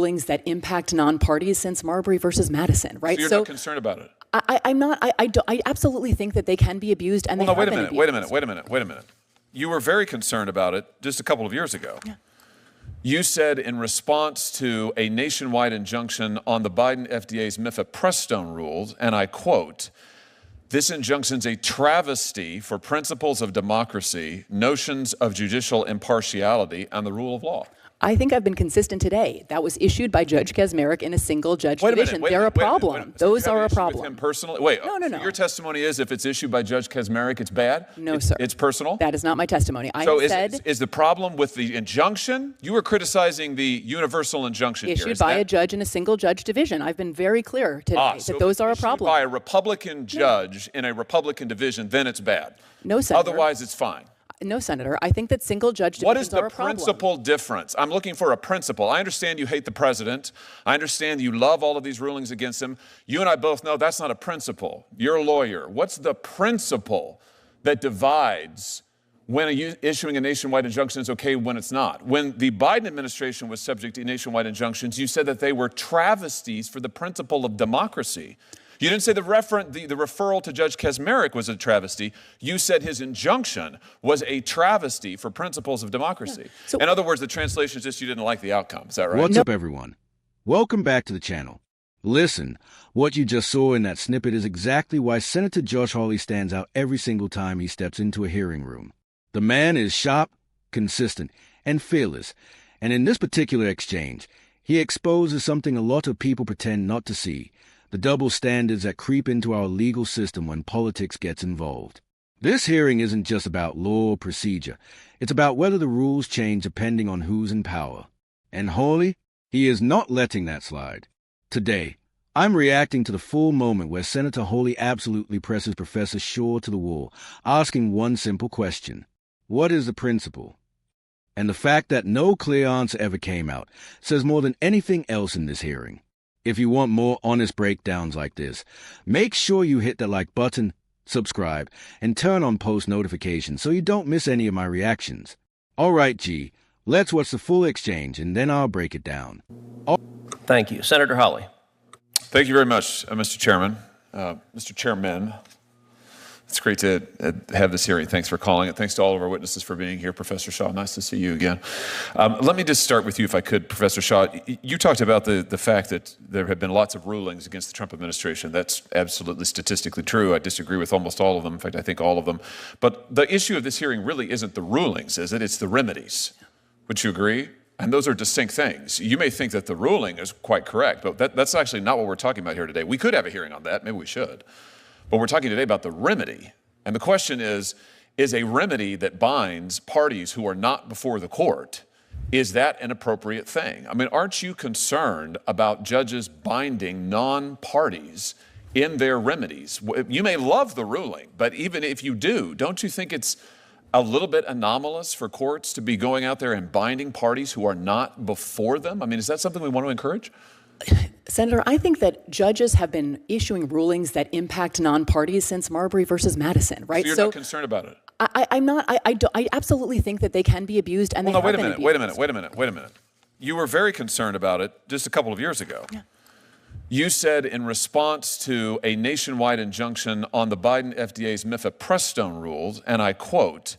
rulings that impact non-parties since Marbury versus Madison, right? So you're not concerned about it? I'm not. I absolutely think that they can be abused, and well, they no, have wait a been minute, abused. wait a minute. You were very concerned about it just a couple of years ago. Yeah. You said in response to a nationwide injunction on the Biden FDA's mifepristone rules, and I quote, "This injunction's a travesty for principles of democracy, notions of judicial impartiality, and the rule of law." I think I've been consistent today. That was issued by Judge Kaczmarek in a single judge division. They're a problem. Those are a problem. With him personally? Wait, no. So your testimony is if it's issued by Judge Kaczmarek, it's bad? No, sir. It's personal? That is not my testimony. Is the problem with the injunction? You were criticizing the universal injunction issued by a judge in a single judge division. I've been very clear today that those are a problem. By a Republican judge in a Republican division, then it's bad. No, Senator. Otherwise, it's fine. No, Senator. I think that single judge divisions What is the are a problem. principal difference? I'm looking for a principle. I understand you hate the president. I understand you love all of these rulings against him. You and I both know that's not a principle. You're a lawyer. What's the principle that divides when issuing a nationwide injunction is okay when it's not? When the Biden administration was subject to nationwide injunctions, you said that they were travesties for the principle of democracy. You didn't say the referral to Judge Kaczmarek was a travesty. You said his injunction was a travesty for principles of democracy. Yeah. So, in other words, the translation is just you didn't like the outcome. Is that right? What's up, everyone? Welcome back to the channel. Listen, what you just saw in that snippet is exactly why Senator Josh Hawley stands out every single time he steps into a hearing room. The man is sharp, consistent, and fearless. And in this particular exchange, he exposes something a lot of people pretend not to see: the double standards that creep into our legal system when politics gets involved. This hearing isn't just about law or procedure. It's about whether the rules change depending on who's in power. And Hawley, he is not letting that slide. Today, I'm reacting to the full moment where Senator Hawley absolutely presses Professor Shaw to the wall, asking one simple question: what is the principle? And the fact that no clear answer ever came out says more than anything else in this hearing. If you want more honest breakdowns like this, make sure you hit that like button, subscribe, and turn on post notifications so you don't miss any of my reactions. All right, G, let's watch the full exchange and then I'll break it down. Thank you. Senator Hawley. Thank you very much, Mr. Chairman. Mr. Chairman, it's great to have this hearing. Thanks for calling it. Thanks to all of our witnesses for being here. Professor Shaw, nice to see you again. Let me just start with you, if I could, Professor Shaw. You talked about the fact that there have been lots of rulings against the Trump administration. That's absolutely statistically true. I disagree with almost all of them. In fact, I think all of them. But the issue of this hearing really isn't the rulings, is it? It's the remedies. Would you agree? And those are distinct things. You may think that the ruling is quite correct, but that's actually not what we're talking about here today. We could have a hearing on that. Maybe we should. But we're talking today about the remedy. And the question is a remedy that binds parties who are not before the court, is that an appropriate thing? I mean, aren't you concerned about judges binding non-parties in their remedies? You may love the ruling, but even if you do, don't you think it's a little bit anomalous for courts to be going out there and binding parties who are not before them? I mean, is that something we want to encourage? Senator, I think that judges have been issuing rulings that impact non-parties since Marbury versus Madison, right? So you're not concerned about it? I'm not. I absolutely think that they can be abused, and they have been abused. Wait a minute. You were very concerned about it just a couple of years ago. Yeah. You said in response to a nationwide injunction on the Biden FDA's mifepristone rules, and I quote,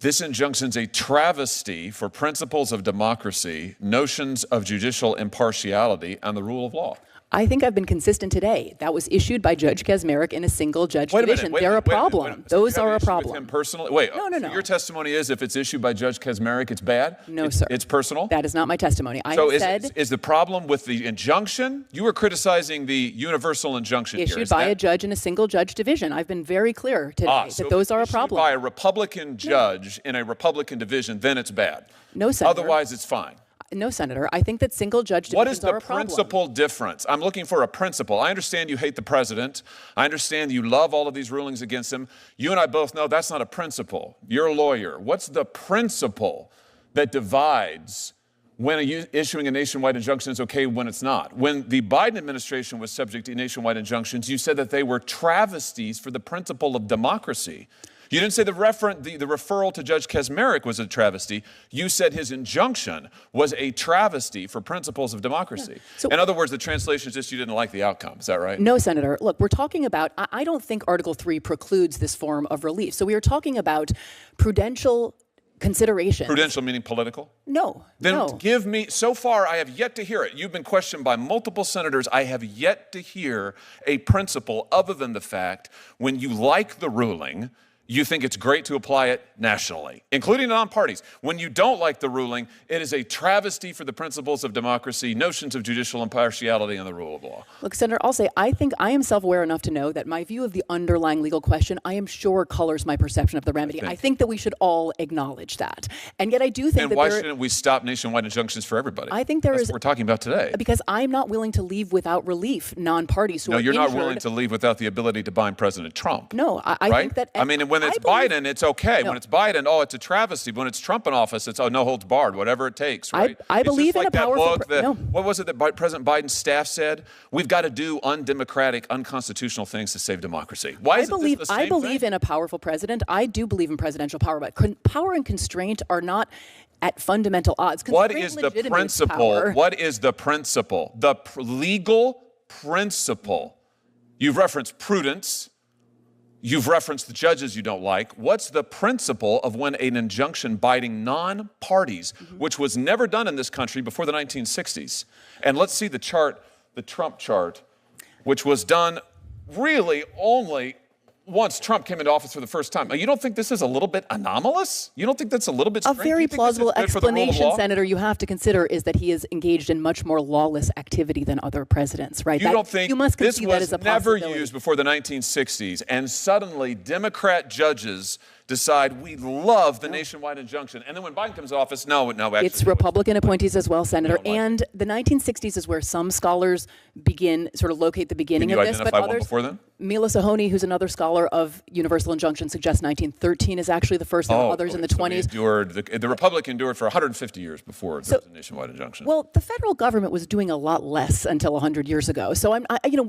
"This injunction's a travesty for principles of democracy, notions of judicial impartiality, and the rule of law." I think I've been consistent today. That was issued by Judge Kaczmarek in a single judge division. They're a problem. Those are a problem. With him personally? Wait, no. So your testimony is if it's issued by Judge Kaczmarek, it's bad? No, sir. It's personal? That is not my testimony. Is the problem with the injunction? You were criticizing the universal injunction issued by a judge in a single judge division. I've been very clear today that those are a problem. By a Republican judge in a Republican division, then it's bad. No, Senator. Otherwise, it's fine. No, Senator. I think that single judge divisions are a problem. What is the principal difference? I'm looking for a principle. I understand you hate the president. I understand you love all of these rulings against him. You and I both know that's not a principle. You're a lawyer. What's the principle that divides when issuing a nationwide injunction is okay when it's not? When the Biden administration was subject to nationwide injunctions, you said that they were travesties for the principle of democracy. You didn't say the referral to Judge Kaczmarek was a travesty. You said his injunction was a travesty for principles of democracy. Yeah. So, in other words, the translation is just you didn't like the outcome. Is that right? No, Senator. Look, we're talking about, I don't think Article 3 precludes this form of relief. So we are talking about prudential considerations. Prudential meaning political? No. Then no. give me, so far I have yet to hear it. You've been questioned by multiple senators. I have yet to hear a principle other than the fact when you like the ruling, you think it's great to apply it nationally, including non-parties. When you don't like the ruling, it is a travesty for the principles of democracy, notions of judicial impartiality, and the rule of law. Look, Senator, I'll say I think I am self-aware enough to know that my view of the underlying legal question, I am sure colors my perception of the remedy. I think that we should all acknowledge that. And yet I do think and why shouldn't we stop nationwide injunctions for everybody? I think That's what we're talking about today. Because I'm not willing to leave without relief non-parties who No, are you're injured. not willing to leave without the ability to bind President Trump. No, I right? think that... I mean, when it's Biden, it's okay. No. When it's Biden, oh, it's a travesty. When it's Trump in office, it's, oh, no holds barred, whatever it takes, right? I believe in a powerful... What was it that President Biden's staff said? We've got to do undemocratic, unconstitutional things to save democracy. Why is this the same I believe thing? in a powerful president. I do believe in presidential power, but power and constraint are not at fundamental odds. What is the principle? Power. What is the principle? The legal principle. You've referenced prudence. You've referenced the judges you don't like. What's the principle of when an injunction binding non-parties, which was never done in this country before the 1960s? And let's see the chart, the Trump chart, which was done really only once Trump came into office for the first time. You don't think this is a little bit anomalous? You don't think that's a little bit strange? A very plausible explanation, Senator, you have to consider is that he is engaged in much more lawless activity than other presidents, right? You don't think you must this concede that was is a never possibility. used before the 1960s, and suddenly Democrat judges decide we love the nationwide injunction, and then when Biden comes to office, no, actually. It's Republican appointees as well, Senator, and the 1960s is where some scholars locate the beginning of this, but identify one others, before then? Mila Sahoni, who's another scholar of universal injunction, suggests 1913 is actually the first, and others in the 20s. The Republic endured for 150 years before there was a nationwide injunction. Well, the federal government was doing a lot less until 100 years ago. So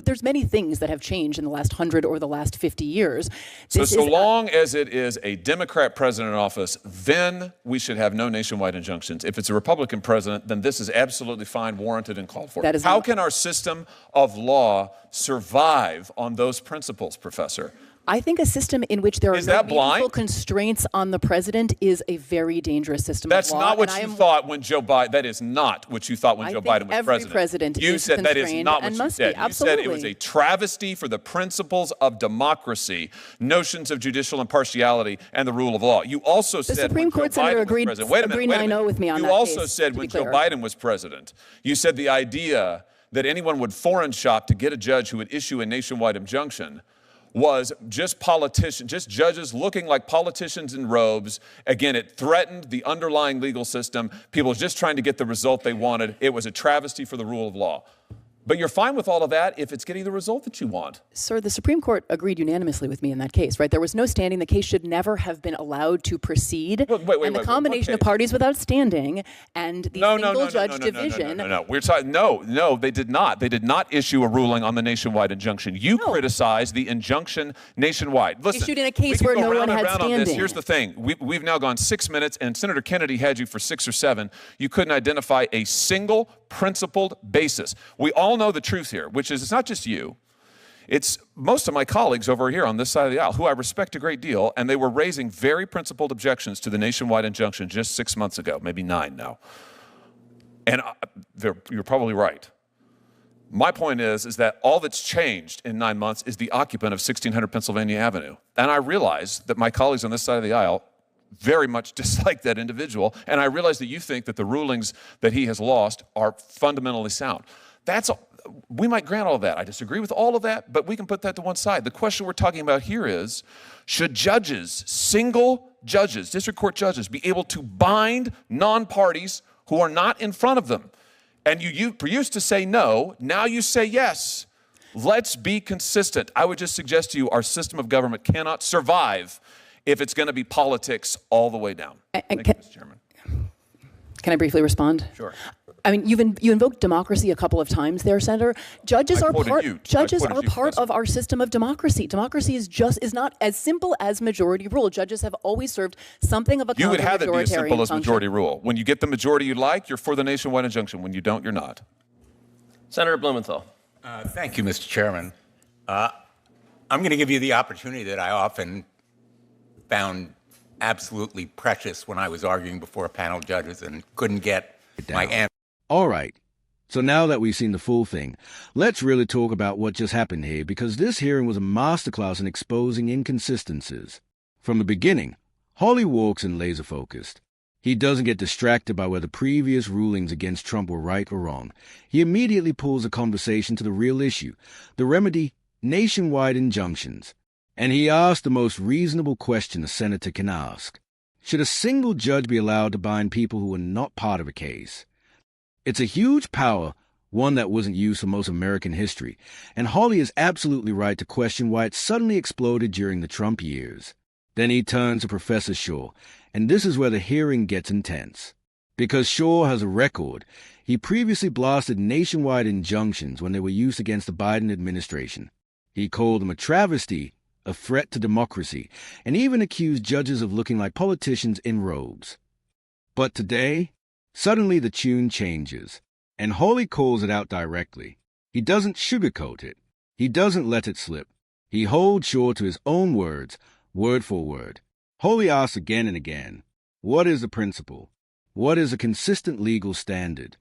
there's many things that have changed in the last 100 or the last 50 years. So long as it is a Democrat president in office, then we should have no nationwide injunctions. If it's a Republican president, then this is absolutely fine, warranted, and called for. How can our system of law survive on those principles, Professor? I think a system in which there are no meaningful constraints on the president is a very dangerous system of law. That's not what you thought when Joe Biden. That is not what you thought when Joe Biden was every president you is said that is not what and you must said. be. You said it was a travesty for the principles of democracy, notions of judicial impartiality, and the rule of law. You also said the Supreme Court senator agreed 9-0 with me on that. You also said when Joe Biden was president, you said the idea that anyone would foreign shop to get a judge who would issue a nationwide injunction was just judges looking like politicians in robes. Again, it threatened the underlying legal system. People just trying to get the result they wanted. It was a travesty for the rule of law. But you're fine with all of that if it's getting the result that you want. Sir, the Supreme Court agreed unanimously with me in that case, right? There was no standing. The case should never have been allowed to proceed. And the combination of parties without standing and the single-judge division. No. We're talking. No, they did not. They did not issue a ruling on the nationwide injunction. You criticized the injunction nationwide. Listen, issued in a case where no one had standing. Here's the thing. We've now gone 6 minutes, and Senator Kennedy had you for 6 or 7. You couldn't identify a single principled basis. We all know the truth here, which is it's not just you. It's most of my colleagues over here on this side of the aisle, who I respect a great deal, and they were raising very principled objections to the nationwide injunction just 6 months ago, maybe 9 now. And you're probably right. My point is that all that's changed in 9 months is the occupant of 1600 Pennsylvania Avenue. And I realize that my colleagues on this side of the aisle very much dislike that individual, and I realize that you think that the rulings that he has lost are fundamentally sound. We might grant all of that. I disagree with all of that, but we can put that to one side. The question we're talking about here is, should judges, single judges, district court judges, be able to bind non-parties who are not in front of them? And you used to say no, now you say yes. Let's be consistent. I would just suggest to you our system of government cannot survive if it's going to be politics all the way down. Thank you, Mr. Chairman. Can I briefly respond? Sure. I mean, you invoked democracy a couple of times there, Senator. Judges are part of our system of democracy. Democracy is not as simple as majority rule. Judges have always served something of a You would have it be as simple as function. majority rule. When you get the majority you like, you're for the nationwide injunction. When you don't, you're not. Senator Blumenthal. Thank you, Mr. Chairman. I'm going to give you the opportunity that I often found absolutely precious when I was arguing before panel judges and couldn't get my answer. All right. So now that we've seen the full thing, let's really talk about what just happened here, because this hearing was a masterclass in exposing inconsistencies. From the beginning, Hawley walks in laser-focused. He doesn't get distracted by whether previous rulings against Trump were right or wrong. He immediately pulls the conversation to the real issue, the remedy, nationwide injunctions. And he asks the most reasonable question a senator can ask. Should a single judge be allowed to bind people who are not part of a case? It's a huge power, one that wasn't used for most American history, and Hawley is absolutely right to question why it suddenly exploded during the Trump years. Then he turns to Professor Shaw, and this is where the hearing gets intense. Because Shaw has a record, he previously blasted nationwide injunctions when they were used against the Biden administration. He called them a travesty, a threat to democracy, and even accused judges of looking like politicians in robes. But today, suddenly the tune changes, and Hawley calls it out directly. He doesn't sugarcoat it. He doesn't let it slip. He holds Shaw to his own words, word for word. Hawley asks again and again, what is the principle? What is a consistent legal standard?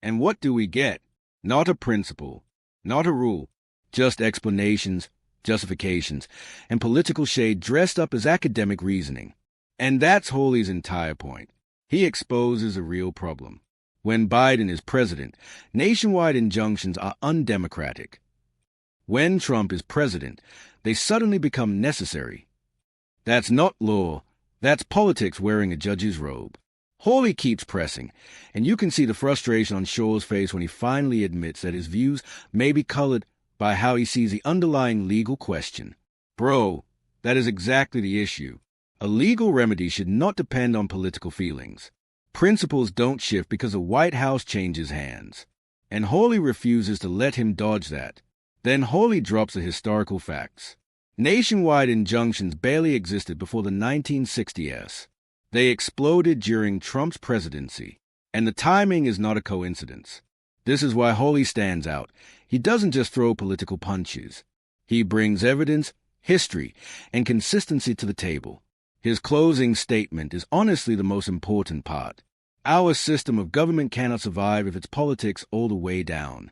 And what do we get? Not a principle, not a rule, just explanations, justifications, and political shade dressed up as academic reasoning. And that's Hawley's entire point. He exposes a real problem. When Biden is president, nationwide injunctions are undemocratic. When Trump is president, they suddenly become necessary. That's not law. That's politics wearing a judge's robe. Hawley keeps pressing, and you can see the frustration on Shaw's face when he finally admits that his views may be colored by how he sees the underlying legal question. Bro, that is exactly the issue. A legal remedy should not depend on political feelings. Principles don't shift because the White House changes hands. And Hawley refuses to let him dodge that. Then Hawley drops the historical facts. Nationwide injunctions barely existed before the 1960s. They exploded during Trump's presidency. And the timing is not a coincidence. This is why Hawley stands out. He doesn't just throw political punches. He brings evidence, history, and consistency to the table. His closing statement is honestly the most important part. Our system of government cannot survive if it's politics all the way down.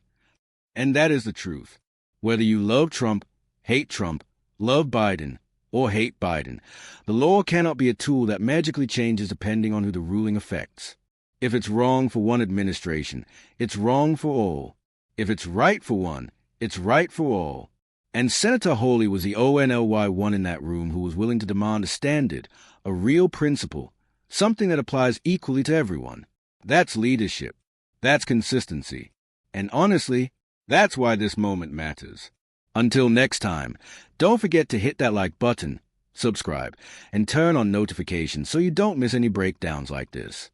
And that is the truth. Whether you love Trump, hate Trump, love Biden, or hate Biden, the law cannot be a tool that magically changes depending on who the ruling affects. If it's wrong for one administration, it's wrong for all. If it's right for one, it's right for all. And Senator Hawley was the ONLY one in that room who was willing to demand a standard, a real principle, something that applies equally to everyone. That's leadership. That's consistency. And honestly, that's why this moment matters. Until next time, don't forget to hit that like button, subscribe, and turn on notifications so you don't miss any breakdowns like this.